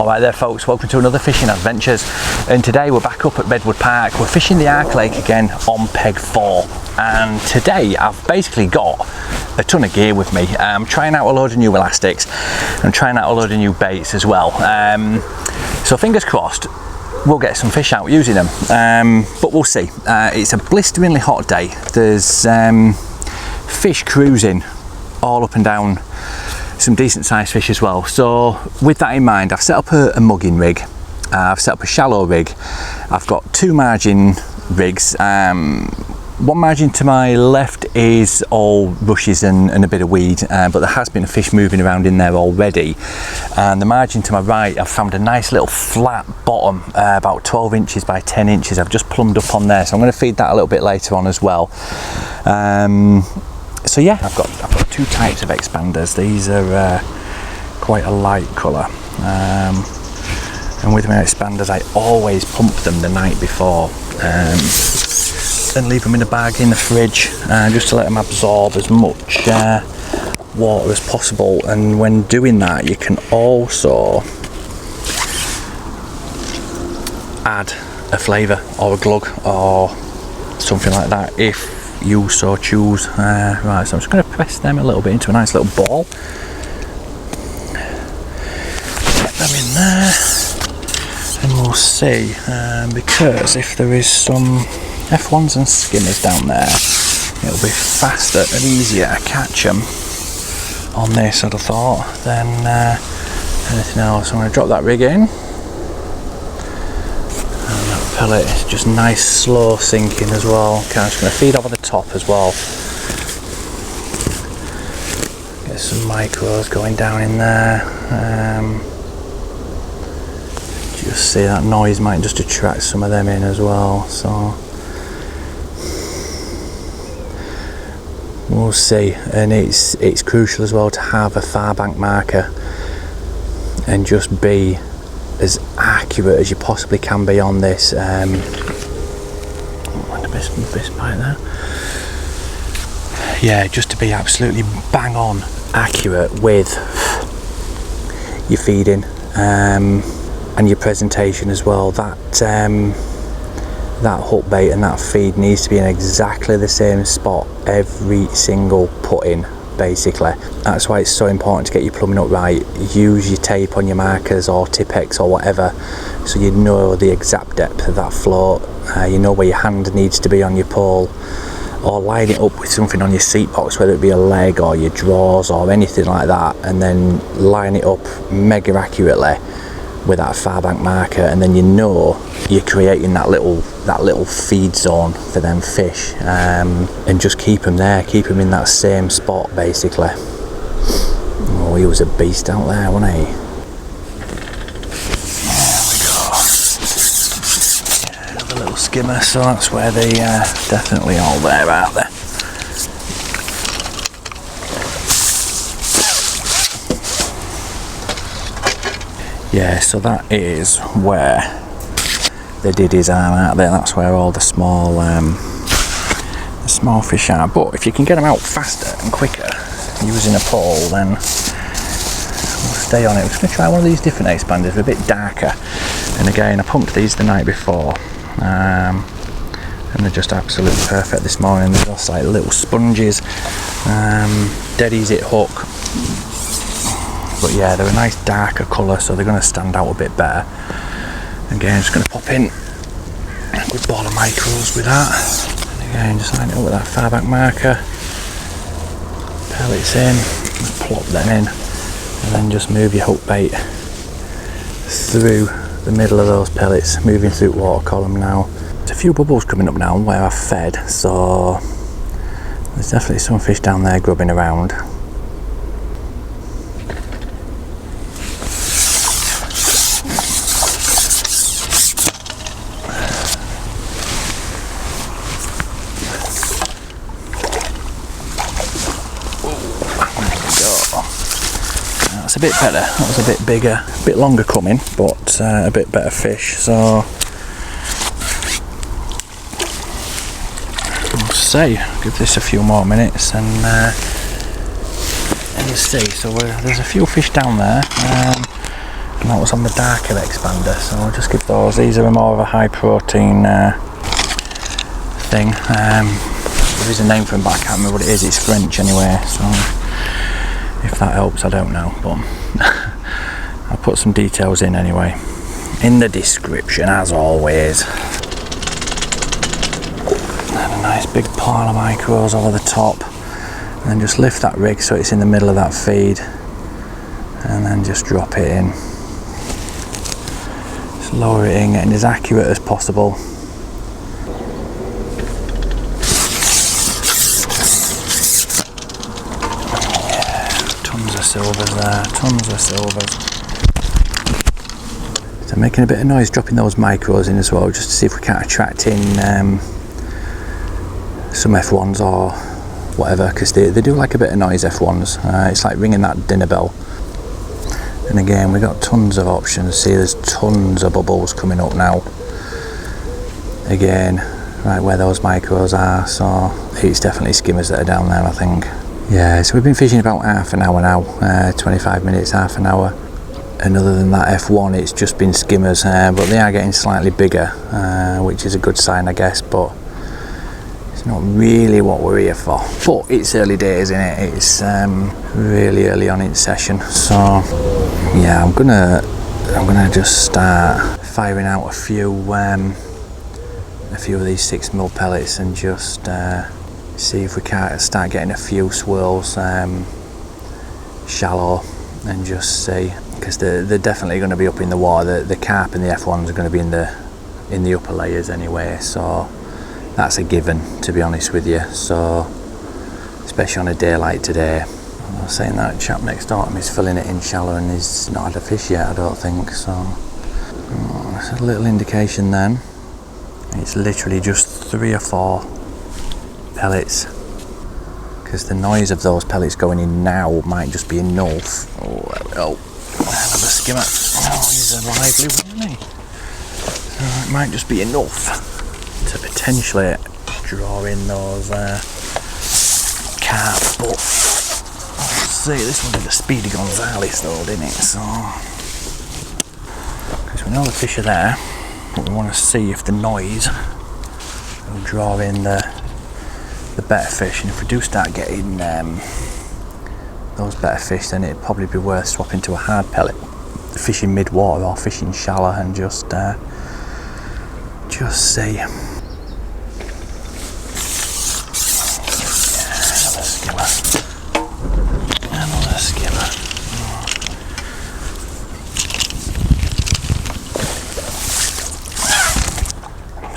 Alright there folks, welcome to another fishing adventures, and today we're back up at Redwood Park. We're fishing the Ark Lake again on peg 4, and today I've basically got a ton of gear with me. I'm trying out a load of new elastics, I'm trying out a load of new baits as well, so fingers crossed we'll get some fish out using them, but we'll see. It's a blisteringly hot day, there's fish cruising all up and down, some decent sized fish as well. So with that in mind, I've set up a mugging rig, I've set up a shallow rig, I've got two margin rigs. One margin to my left is all rushes and a bit of weed, but there has been a fish moving around in there already. And the margin to my right, I've found a nice little flat bottom, about 12 inches by 10 inches. I've just plumbed up on there, so I'm going to feed that a little bit later on as well. So yeah, I've got two types of expanders. These are quite a light colour, and with my expanders I always pump them the night before, then leave them in a bag in the fridge, just to let them absorb as much water as possible. And when doing that, you can also add a flavour or a glug or something like that if you so choose. Right, so I'm just going to press them a little bit into a nice little ball, get them in there, and we'll see, because if there is some F1s and skimmers down there, it'll be faster and easier to catch them on this, I'd have thought, than anything else. I'm going to drop that rig in, and that pellet is just nice slow sinking as well. Okay, I'm just going to feed over the top as well, get some micros going down in there. Just see that noise might just attract some of them in as well, so we'll see. And it's crucial as well to have a far bank marker and just be as accurate as you possibly can be on this. Best bite there. Yeah, just to be absolutely bang on accurate with your feeding and your presentation as well. That hook bait and that feed needs to be in exactly the same spot every single put in, basically. That's why it's so important to get your plumbing up right. Use your tape on your markers or Tipex or whatever, so you know the exact depth of that float, you know where your hand needs to be on your pole, or line it up with something on your seat box, whether it be a leg or your drawers or anything like that, and then line it up mega accurately with that far bank marker, and then you know you're creating that little feed zone for them fish, and just keep them there, keep them in that same spot basically. Oh, he was a beast out there, wasn't he? There we go. Yeah, another little skimmer, so that's where they definitely all there, aren't they? Yeah, so that is where the diddies are, aren't they? That's where all the small fish are. But if you can get them out faster and quicker using a pole, then we'll stay on it. I'm just going to try one of these different expanders, they're a bit darker. And again, I pumped these the night before, and they're just absolutely perfect this morning. They're just like little sponges, dead easy to hook. But yeah, they're a nice darker colour, so they're going to stand out a bit better. Again, just going to pop in a good ball of micros with that. And again, just line it up with that far back marker. Pellets in, plop them in, and then just move your hook bait through the middle of those pellets, moving through water column now. There's a few bubbles coming up now where I've fed, so there's definitely some fish down there grubbing around. That's a bit better, that was a bit bigger, a bit longer coming, but a bit better fish, so we'll see. Give this a few more minutes and you see. So there's a few fish down there, And that was on the darker expander, so I'll just give those. These are more of a high protein thing. There is a name for them, but I can't remember what it is. It's French anyway, so if that helps, I don't know, but I'll put some details in anyway in the description, as always. And a nice big pile of micros over the top, and then just lift that rig so it's in the middle of that feed, and then just drop it in. Just lower it in, getting as accurate as possible. Silvers there, tons of silvers. So making a bit of noise dropping those micros in as well, just to see if we can't attract in some F1s or whatever, because they do like a bit of noise, F1s. It's like ringing that dinner bell. And again, we've got tons of options. See, there's tons of bubbles coming up now. Again, right where those micros are, so it's definitely skimmers that are down there, I think. Yeah, so we've been fishing about half an hour now, 25 minutes, half an hour. And other than that F1, it's just been skimmers, but they are getting slightly bigger, which is a good sign, I guess, but it's not really what we're here for. But it's early days, isn't it? It's really early on in session, so yeah, I'm gonna just start firing out a few of these 6mm pellets and just see if we can't start getting a few swirls shallow, and just see, because they're definitely going to be up in the water. The carp and the F1s are going to be in the upper layers anyway, so that's a given, to be honest with you. So especially on a day like today, I was saying that chap next door to me is filling it in shallow and he's not had a fish yet, I don't think. So that's a little indication then. It's literally just 3 or 4 pellets, because the noise of those pellets going in now might just be enough. Oh, another skimmer. Oh, he's a lively one, isn't he? So it might just be enough to potentially draw in those carp, but let's see. This one did a Speedy Gonzales though, didn't it? So, because we know the fish are there, but we want to see if the noise will draw in the better fish, and if we do start getting those better fish, then it'd probably be worth swapping to a hard pellet, fishing mid-water or fishing shallow, and just see. Yeah, another skimmer.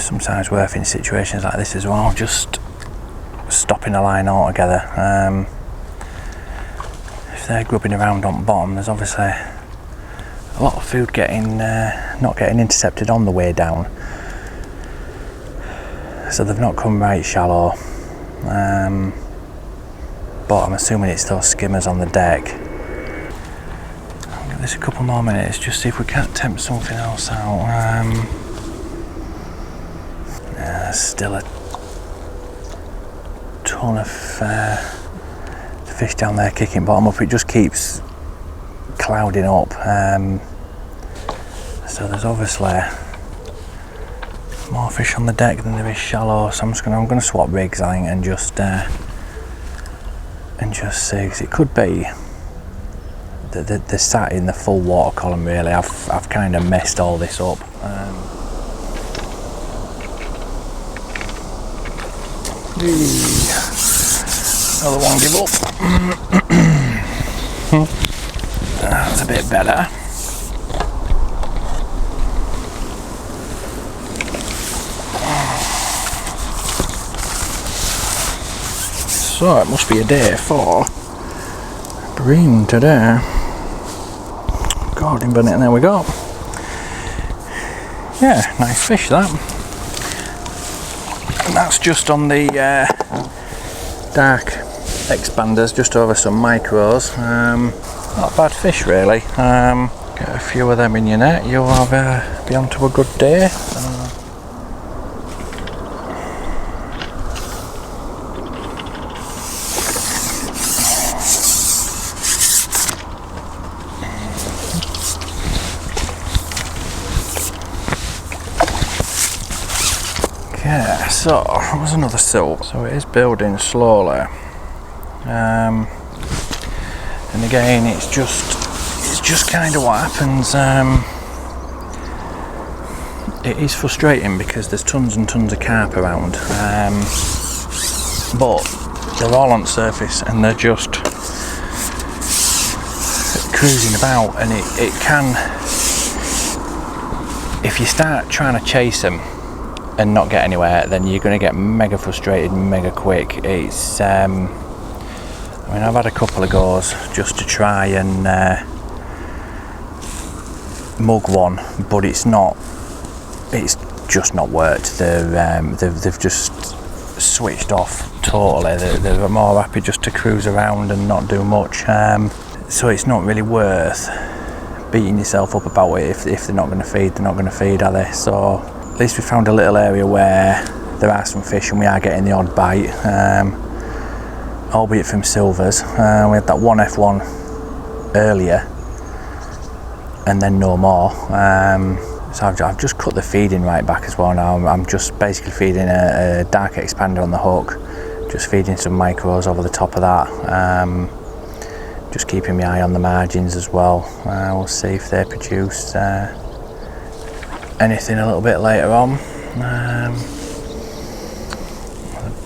Sometimes worth in situations like this as well, just stopping a line altogether. If they're grubbing around on bottom, there's obviously a lot of food not getting intercepted on the way down, so they've not come right shallow, but I'm assuming it's those skimmers on the deck. I'll give this a couple more minutes, just see if we can't tempt something else out. Still a ton of fish down there kicking bottom up. It just keeps clouding up, so there's obviously more fish on the deck than there is shallow, so I'm going to swap rigs, I think, and just see, because it could be that they're sat in the full water column. Really, I've kind of messed all this up. Another one give up. That's a bit better. So it must be a day for bream today. God, and there we go. Yeah, nice fish that. And that's just on the dark expanders, just over some micros. Not a bad fish really. Get a few of them in your net, you'll be on to a good day. So, what was another silk? So it is building slowly. And again, it's just kind of what happens. It is frustrating because there's tons and tons of carp around, but they're all on the surface and they're just cruising about, and it can, if you start trying to chase them and not get anywhere, then you're going to get mega frustrated mega quick. It's I mean, I've had a couple of goes just to try and mug one, but it's just not worked. They've just switched off totally. They're more happy just to cruise around and not do much, so it's not really worth beating yourself up about it. If they're not going to feed, they're not going to feed, are they? So at least we found a little area where there are some fish and we are getting the odd bite, albeit from silvers. We had that one F1 earlier and then no more. So I've just cut the feeding right back as well now. I'm just basically feeding a dark expander on the hook, just feeding some micros over the top of that, just keeping my eye on the margins as well. We'll see if they produce anything a little bit later on.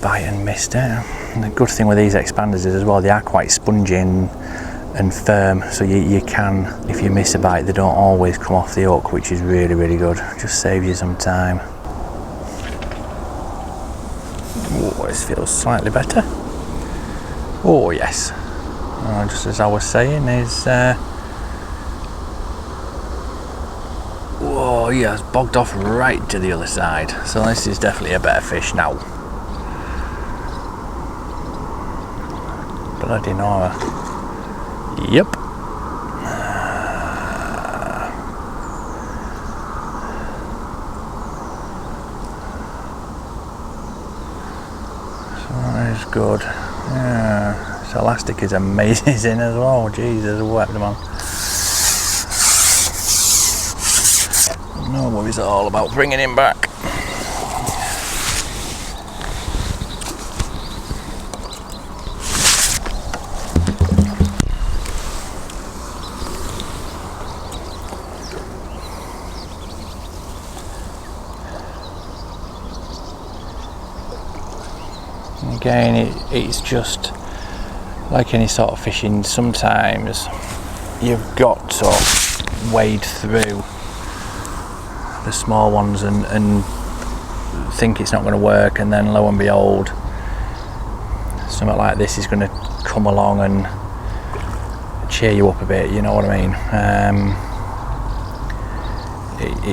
Bite and missed it. And the good thing with these expanders is as well, they are quite spongy and firm, so you can, if you miss a bite, they don't always come off the hook, which is really, really good. Just saves you some time. Oh, this feels slightly better. Oh yes. Just as I was saying, is whoa, yeah, it's bogged off right to the other side. So this is definitely a better fish now. Bloody Nora. Yep. So that is good. Yeah. This elastic is amazing as well. Jesus, I've whacked them on. No worries at all about bringing him back. Again, it's just like any sort of fishing. Sometimes you've got to wade through the small ones and think it's not going to work, and then lo and behold, something like this is going to come along and cheer you up a bit, you know what I mean?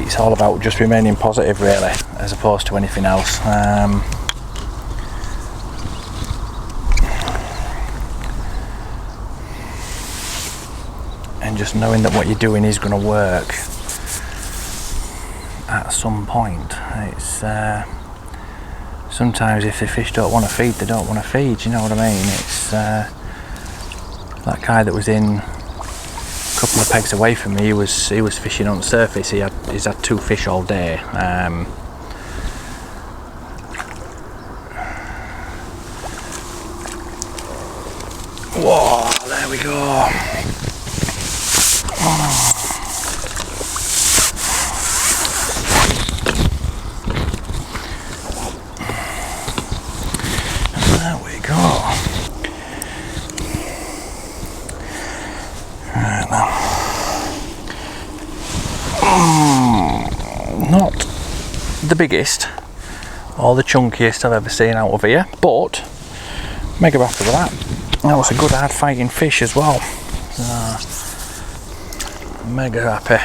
It's all about just remaining positive really, as opposed to anything else. And just knowing that what you're doing is going to work at some point. It's sometimes if the fish don't want to feed, they don't want to feed, you know what I mean? It's that guy that was in a couple of pegs away from me, he was fishing on the surface. He's had two fish all day. Whoa, there we go. There we go. Right now. Not the biggest or the chunkiest I've ever seen out of here, but mega happy with that. That was a good hard fighting fish as well. Mega happy.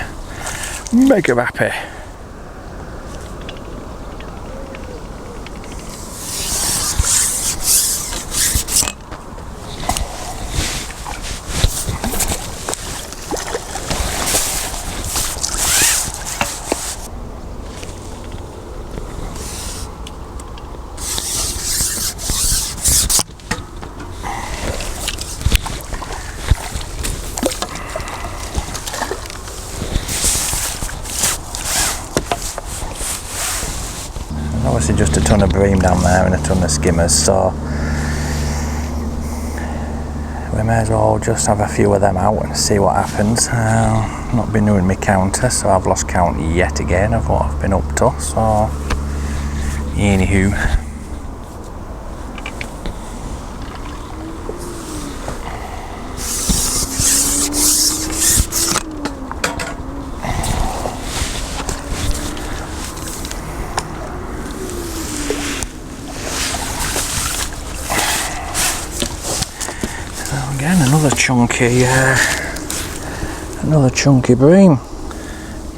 Mega happy. ton of bream down there and a ton of skimmers, so we may as well just have a few of them out and see what happens. Not been doing my counter, so I've lost count yet again of what I've been up to, so anywho. Again, another chunky bream.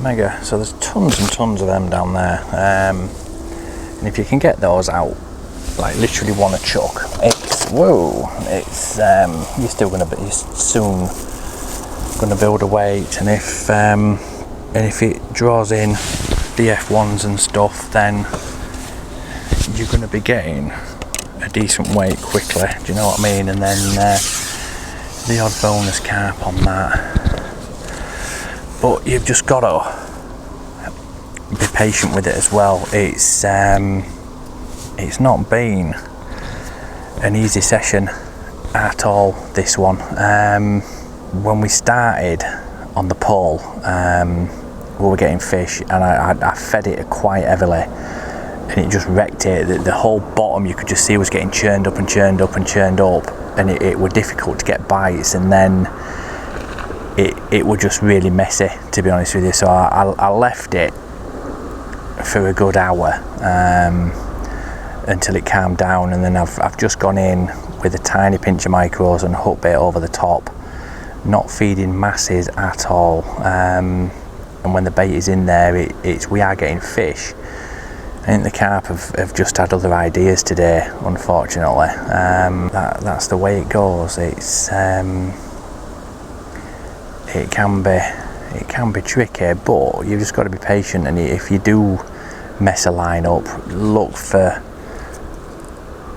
Mega. So there's tons and tons of them down there, and if you can get those out, like literally one a chuck, it's you're soon gonna build a weight, and if it draws in the F1s and stuff, then you're gonna be getting a decent weight quickly. Do you know what I mean? And then the odd bonus carp on that, but you've just got to be patient with it as well. It's not been an easy session at all, this one. When we started on the pole, we were getting fish, and I fed it quite heavily, and it just wrecked it. The whole bottom you could just see was getting churned up and churned up and churned up, and it were difficult to get bites, and then it were just really messy, to be honest with you. So I left it for a good hour until it calmed down, and then I've just gone in with a tiny pinch of micros and hook bait over the top, not feeding masses at all, and when the bait is in there, we are getting fish. I think the carp have just had other ideas today, unfortunately. That's the way it goes. It can be tricky, but you've just got to be patient, and if you do mess a line up, look for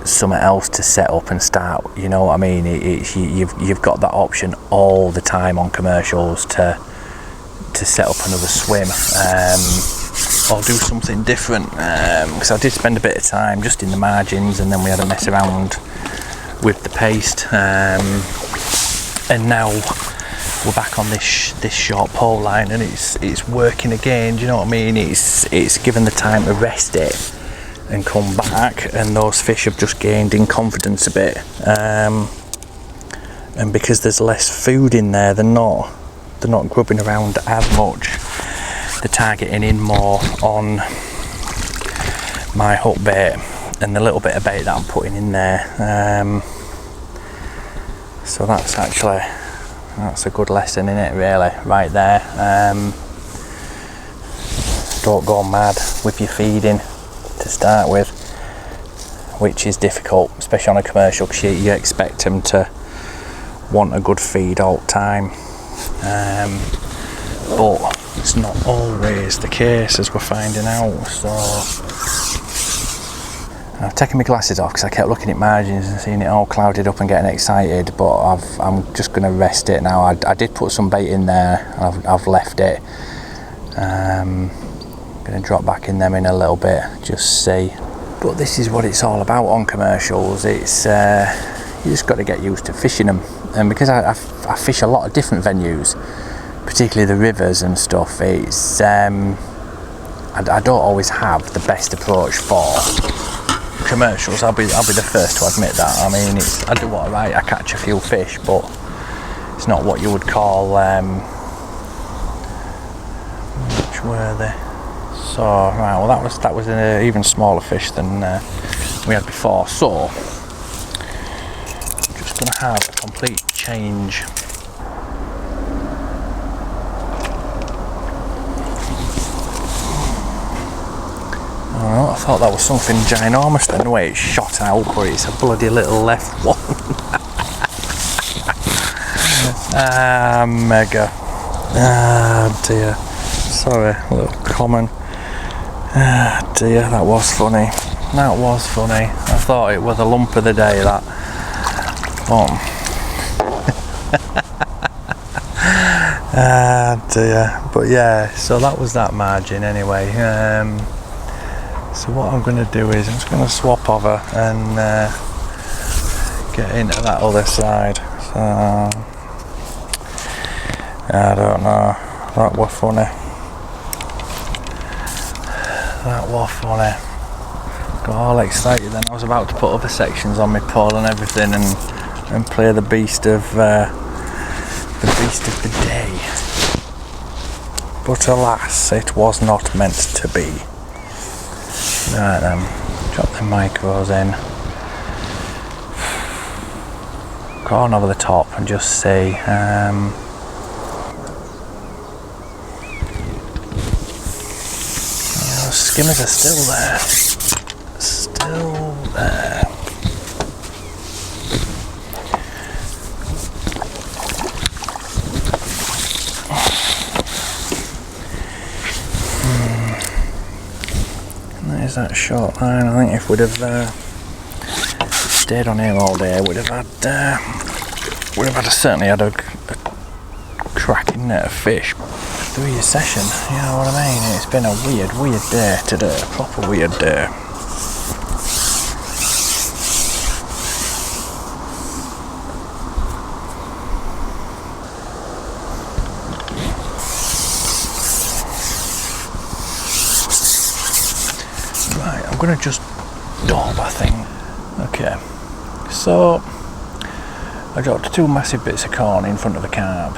something else to set up and start. You know what I mean? You've got that option all the time on commercials to set up another swim, or do something different, because I did spend a bit of time just in the margins, and then we had a mess around with the paste, and now we're back on this short pole line, and it's working again. Do you know what I mean? It's given the time to rest it and come back, and those fish have just gained in confidence a bit, and because there's less food in there, they're not grubbing around as much. They're targeting in more on my hook bait and the little bit of bait that I'm putting in there, so that's a good lesson in it, really, right there. Don't go mad with your feeding to start with, which is difficult, especially on a commercial, because you expect them to want a good feed all the time, but it's not always the case, as we're finding out. So I've taken my glasses off because I kept looking at margins and seeing it all clouded up and getting excited, but I'm just going to rest it now. I did put some bait in there, I've left it. I'm going to drop back in them in a little bit, just see. But this is what it's all about on commercials. It's you just got to get used to fishing them, and because I fish a lot of different venues, particularly the rivers and stuff, it's I don't always have the best approach for commercials. I'll be the first to admit that. I mean, I do what I write. I catch a few fish, but it's not what you would call which were they? So right, well that was an even smaller fish than we had before. So I'm just going to have a complete change. Oh, I thought that was something ginormous then, the way it shot out, but it's a bloody little left one. Mega. Ah, dear. Sorry, a little common. Ah, dear, that was funny. That was funny. I thought it was a lump of the day, that. Oh. Ah, dear. But yeah, so that was that margin anyway. So So what I'm going to do is I'm just going to swap over and get into that other side. So I don't know, that was funny. That was funny. Got all excited then. I was about to put other sections on my pole and everything and play the beast of the day. But alas, it was not meant to be. Right then, drop the micros in. Go on over the top and just see. Skimmers are still there. Still there. There's that short line. I think if we'd have stayed on here all day, we'd have certainly had a cracking net of fish through your session. You know what I mean? It's been a weird day today. A proper weird day. I'm going to just daub, I think. Okay, so I dropped 2 massive bits of corn in front of the carp,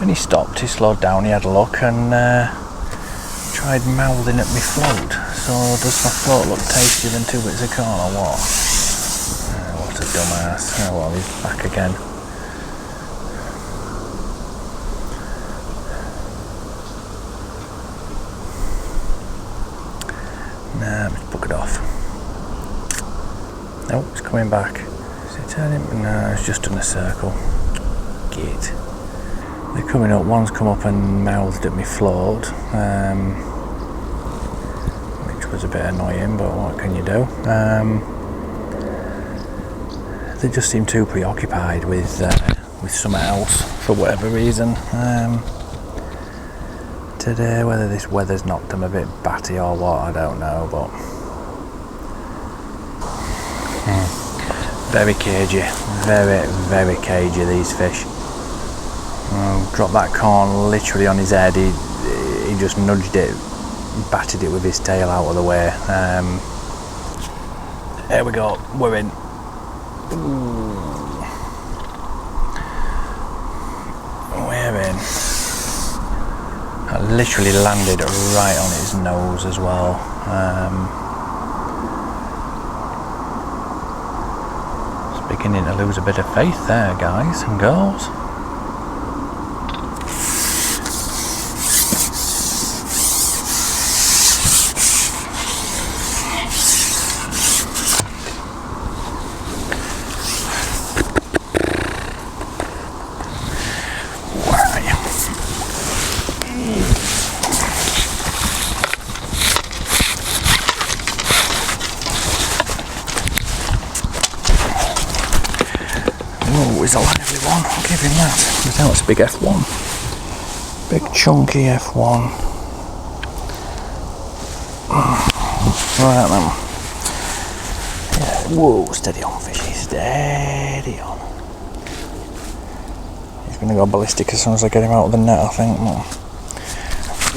and he stopped, he slowed down, he had a look and tried mouthing at me float. So does my float look tastier than 2 bits of corn or what? What a dumbass. Oh well, he's back again. Nah, it's buggered off. Nope, it's coming back. Is it turning? No, it's just done a circle. Git. They're coming up. One's come up and mouthed at me float, which was a bit annoying, but what can you do? They just seem too preoccupied with something else for whatever reason. Today, whether this weather's knocked them a bit batty or what, I don't know, but very cagey, very cagey, these fish. Dropped that corn literally on his head. He just nudged it, batted it with his tail out of the way. Here we go, we're in. Ooh. We're in. I literally landed right on his nose as well. It's beginning to lose a bit of faith there, guys and girls. He's a lively one, I'll give him that. But now it's a big F1. Big chunky F1. Right then. Yeah, whoa, steady on fishy, steady on. He's going to go ballistic as soon as I get him out of the net, I think.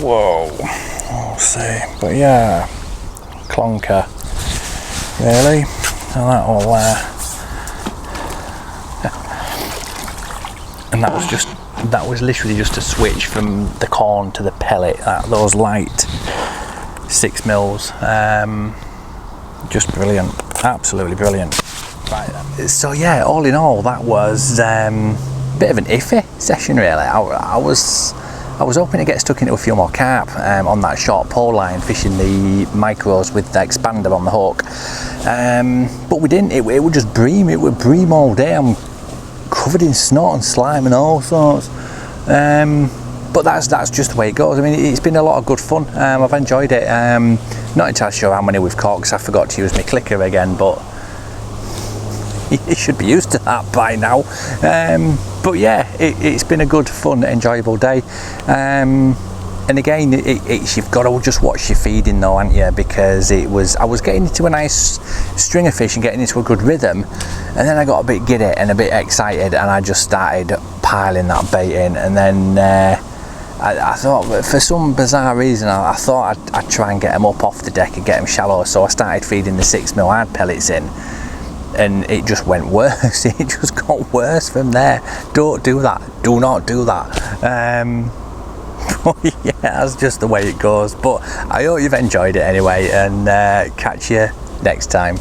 Whoa, we'll see. But yeah, clonker. Really? And that all there. And that was literally just a switch from the corn to the pellet. Those light 6 mils, just brilliant, absolutely brilliant. Right, so yeah, all in all, that was a bit of an iffy session really. I was hoping to get stuck into a few more carp on that short pole line, fishing the micros with the expander on the hook, but we didn't. It would just bream. It would bream all day. I'm covered in snot and slime and all sorts, but that's just the way it goes. I mean, it's been a lot of good fun. I've enjoyed it. Not entirely sure how many we've caught because I forgot to use my clicker again, but you should be used to that by now. But yeah, it's been a good, fun, enjoyable day. And again, it's you've got to just watch your feeding though, haven't you? Because I was getting into a nice string of fish and getting into a good rhythm, and then I got a bit giddy and a bit excited, and I just started piling that bait in. And then I thought, for some bizarre reason, I thought I'd try and get them up off the deck and get them shallow. So I started feeding the 6mm hard pellets in, and it just went worse. It just got worse from there. Don't do that. Do not do that. But yeah, that's just the way it goes. But I hope you've enjoyed it anyway, and catch you next time.